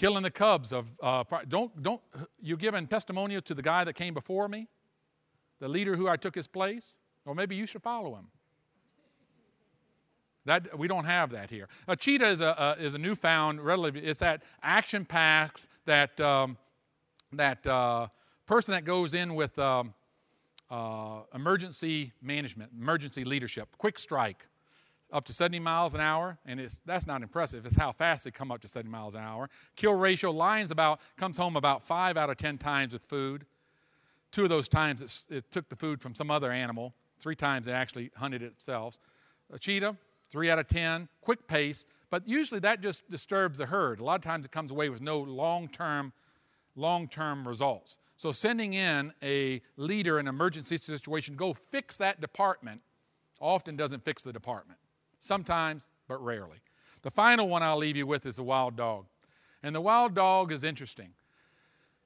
Killing the cubs of, don't, you giving testimonial to the guy that came before me? The leader who I took his place? Or maybe you should follow him. That we don't have that here. A cheetah is a newfound, it's that action packs, that person that goes in with emergency management, emergency leadership, quick strike, up to 70 miles an hour, and that's not impressive. It's how fast they come up to 70 miles an hour. Kill ratio, lions comes home about 5 out of 10 times with food. 2 of those times it took the food from some other animal. 3 times it actually hunted itself. A cheetah, 3 out of 10, quick pace, but usually that just disturbs the herd. A lot of times it comes away with no long-term results. So sending in a leader in an emergency situation, go fix that department, often doesn't fix the department. Sometimes, but rarely. The final one I'll leave you with is the wild dog. And the wild dog is interesting.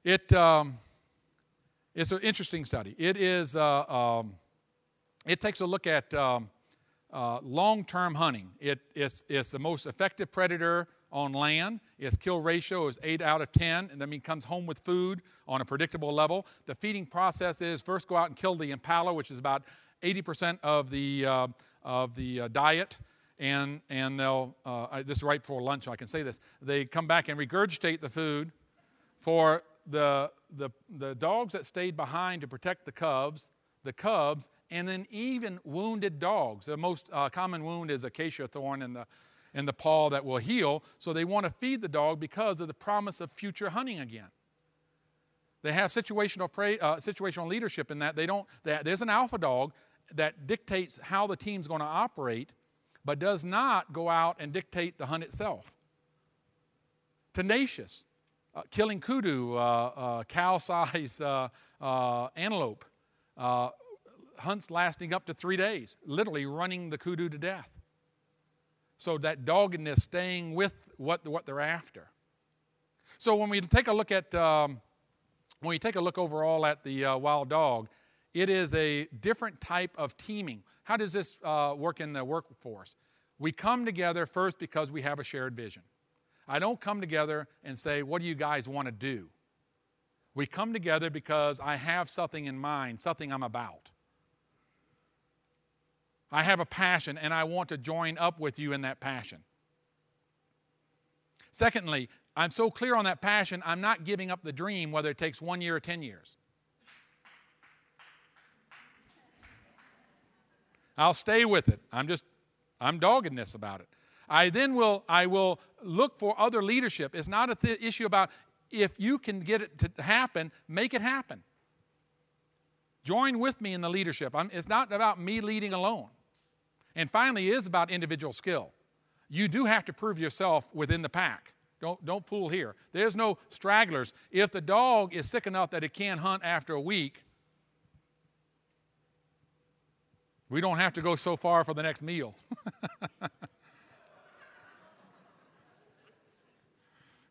It's an interesting study. It takes a look at long-term hunting. It's the most effective predator on land. Its kill ratio is 8 out of 10, and that means comes home with food on a predictable level. The feeding process is first go out and kill the impala, which is about 80% of the diet, and they'll this is right before lunch, so I can say this. They come back and regurgitate the food for the dogs that stayed behind to protect the cubs, and then even wounded dogs. The most common wound is acacia thorn in the paw that will heal. So they want to feed the dog because of the promise of future hunting again. They have situational leadership in that there's an alpha dog that dictates how the team's going to operate, but does not go out and dictate the hunt itself. Tenacious, killing kudu, cow-size antelope, hunts lasting up to 3 days, literally running the kudu to death. So that doggedness staying with what they're after. So when we take a look overall at the wild dog, it is a different type of teaming. How does this work in the workforce? We come together first because we have a shared vision. I don't come together and say, what do you guys want to do? We come together because I have something in mind, something I'm about. I have a passion, and I want to join up with you in that passion. Secondly, I'm so clear on that passion, I'm not giving up the dream, whether it takes 1 year or 10 years. I'll stay with it. I'm doggedness about it. I will look for other leadership. It's not an issue about if you can get it to happen, make it happen. Join with me in the leadership. It's not about me leading alone. And finally, it is about individual skill. You do have to prove yourself within the pack. Don't fool here. There's no stragglers. If the dog is sick enough that it can't hunt after a week, we don't have to go so far for the next meal.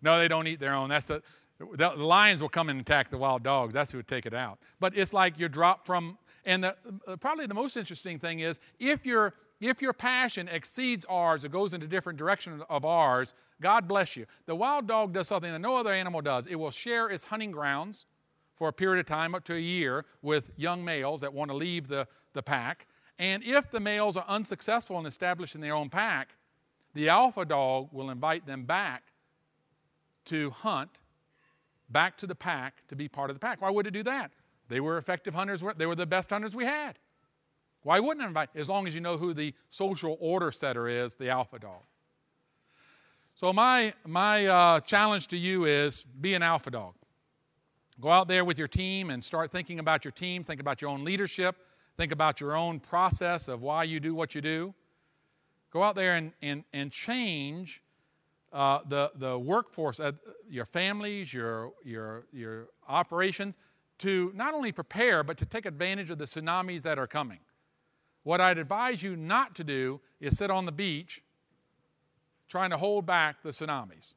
No, they don't eat their own. The lions will come and attack the wild dogs. That's who would take it out. But it's like you're dropped from, and probably the most interesting thing is if your passion exceeds ours, it goes in a different direction of ours, God bless you. The wild dog does something that no other animal does. It will share its hunting grounds for a period of time, up to a year, with young males that want to leave the pack. And if the males are unsuccessful in establishing their own pack, the alpha dog will invite them back to hunt, back to the pack, to be part of the pack. Why would it do that? They were effective hunters. They were the best hunters we had. Why wouldn't it invite? As long as you know who the social order setter is, the alpha dog. So my challenge to you is be an alpha dog. Go out there with your team and start thinking about your team. Think about your own leadership. Think about your own process of why you do what you do. Go out there and change the workforce, your families, your operations, to not only prepare, but to take advantage of the tsunamis that are coming. What I'd advise you not to do is sit on the beach trying to hold back the tsunamis,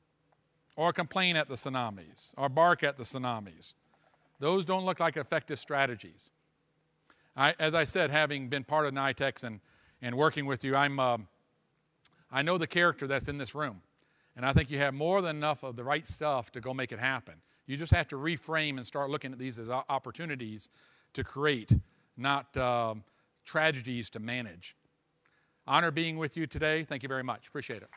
or complain at the tsunamis, or bark at the tsunamis. Those don't look like effective strategies. As I said, having been part of NIATx and working with you, I know the character that's in this room. And I think you have more than enough of the right stuff to go make it happen. You just have to reframe and start looking at these as opportunities to create, not tragedies to manage. Honor being with you today. Thank you very much. Appreciate it.